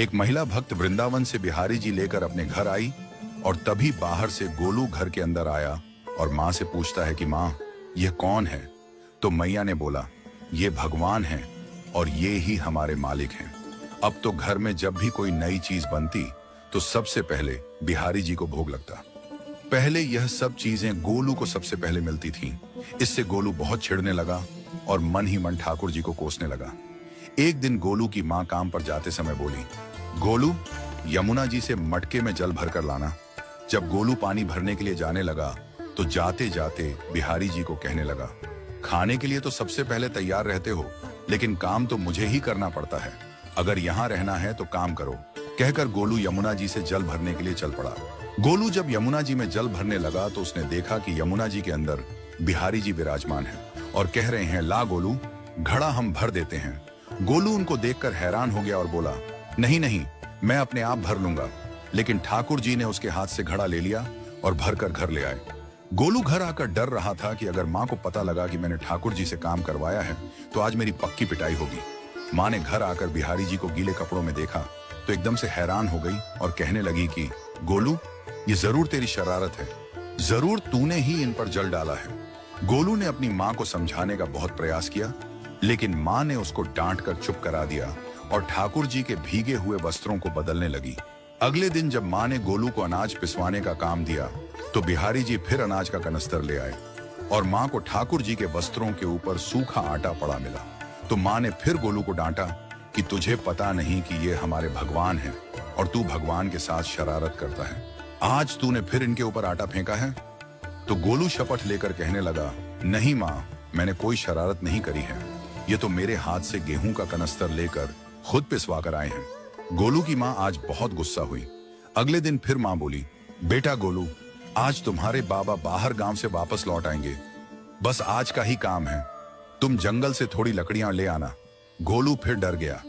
एक महिला भक्त वृंदावन से बिहारी जी लेकर अपने घर आई और तभी बाहर से गोलू घर के अंदर आया और माँ से पूछता है कि माँ, यह कौन है? तो मैया ने बोला, ये भगवान है और ये ही हमारे मालिक हैं। अब तो घर में जब भी कोई नई चीज बनती तो सबसे पहले बिहारी जी को भोग लगता। पहले यह सब चीजें गोलू को सबसे पहले मिलती थीं। इससे गोलू बहुत चिढ़ने लगा और मन ही मन ठाकुर जी को कोसने लगा। एक दिन गोलू की माँ काम पर जाते समय बोली, गोलू, यमुना जी से मटके में जल भरकर लाना। जब गोलू पानी भरने के लिए जाने लगा तो जाते जाते बिहारी जी को कहने लगा, खाने के लिए तो सबसे पहले तैयार रहते हो, लेकिन काम तो मुझे ही करना पड़ता है। अगर यहाँ रहना है तो काम करो। कहकर गोलू यमुना जी से जल भरने के लिए चल पड़ा। गोलू जब यमुना जी में जल भरने लगा तो उसने देखा कि यमुना जी के अंदर बिहारी जी विराजमान है और कह रहे हैं, ला गोलू, घड़ा हम भर देते हैं। गोलू उनको देखकर हैरान हो गया और बोला, नहीं नहीं, मैं अपने आप भर लूंगा। लेकिन ठाकुर जी ने उसके हाथ से घड़ा ले लिया और भरकर घर ले आए। गोलू घर आकर डर रहा था कि अगर माँ को पता लगा कि मैंने ठाकुर जी से काम करवाया है तो आज मेरी पक्की पिटाई होगी। माँ ने घर आकर बिहारी जी को गीले कपड़ों में देखा तो एकदम से हैरान हो गई और कहने लगी कि गोलू, ये जरूर तेरी शरारत है, जरूर तूने ही इन पर जल डाला है। गोलू ने अपनी माँ को समझाने का बहुत प्रयास किया, लेकिन माँ ने उसको डांट कर चुप करा दिया और ठाकुर जी के भीगे हुए वस्त्रों को बदलने लगी। अगले दिन जब माँ ने गोलू को अनाज पिसवाने का काम दिया तो बिहारी जी फिर अनाज का कनस्तर ले आए और माँ को ठाकुर जी के वस्त्रों के ऊपर सूखा आटा पड़ा मिला। तो माँ ने फिर गोलू को डांटा कि तुझे पता नहीं कि ये हमारे भगवान हैं और तू भगवान के साथ शरारत करता है। आज तूने फिर इनके ऊपर आटा फेंका है। तो गोलू शपथ लेकर कहने लगा, नहीं माँ, मैंने कोई शरारत नहीं करी है। ये तो मेरे हाथ से गेहूं का कनस्तर लेकर खुद पिसवा कर आए हैं। गोलू की माँ आज बहुत गुस्सा हुई। अगले दिन फिर माँ बोली, बेटा गोलू, आज तुम्हारे बाबा बाहर गांव से वापस लौट आएंगे। बस आज का ही काम है, तुम जंगल से थोड़ी लकड़ियां ले आना। गोलू फिर डर गया,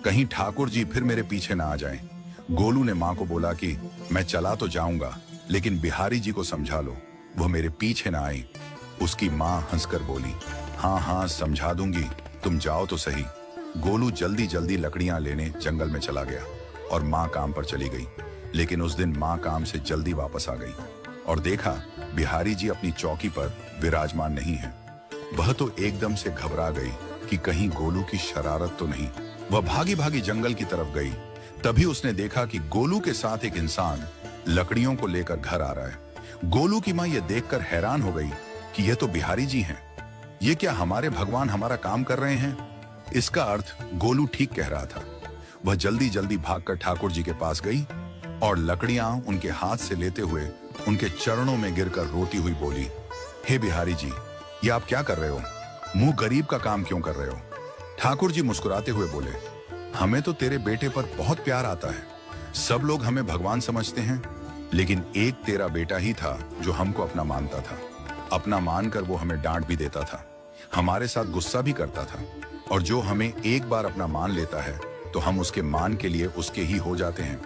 कहीं ठाकुर जी फिर मेरे पीछे ना आ जाएं। गोलू ने माँ को बोला कि मैं चला तो जाऊंगा, लेकिन बिहारी जी को समझा लो, वो मेरे पीछे ना आए। उसकी माँ हंसकर बोली, हाँ हाँ समझा दूंगी, तुम जाओ तो सही। गोलू जल्दी जल्दी लकड़ियां लेने जंगल में चला गया और माँ काम पर चली गई। लेकिन उस दिन माँ काम से जल्दी वापस आ गई और देखा बिहारी जी अपनी चौकी पर विराजमान नहीं है। वह तो एकदम से घबरा गई कि कहीं गोलू की शरारत तो नहीं। वह भागी भागी जंगल की तरफ गई। तभी उसने देखा कि गोलू के साथ एक इंसान लकड़ियों को लेकर घर आ रहा है। गोलू की माँ यह देखकर हैरान हो गई कि यह तो बिहारी जी हैं। ये क्या हमारे भगवान हमारा काम कर रहे हैं? इसका अर्थ गोलू ठीक कह रहा था। वह जल्दी जल्दी भागकर ठाकुर जी के पास गई और लकड़ियां उनके हाथ से लेते हुए उनके चरणों में गिरकर रोती हुई बोली, हे बिहारी जी, ये आप क्या कर रहे हो? मुंह गरीब का काम क्यों कर रहे हो? ठाकुर जी मुस्कुराते हुए बोले, हमें तो तेरे बेटे पर बहुत प्यार आता है। सब लोग हमें भगवान समझते हैं, लेकिन एक तेरा बेटा ही था जो हमको अपना मानता था। अपना मानकर वो हमें डांट भी देता था, हमारे साथ गुस्सा भी करता था, और जो हमें एक बार अपना मान लेता है तो हम उसके मान के लिए उसके ही हो जाते हैं।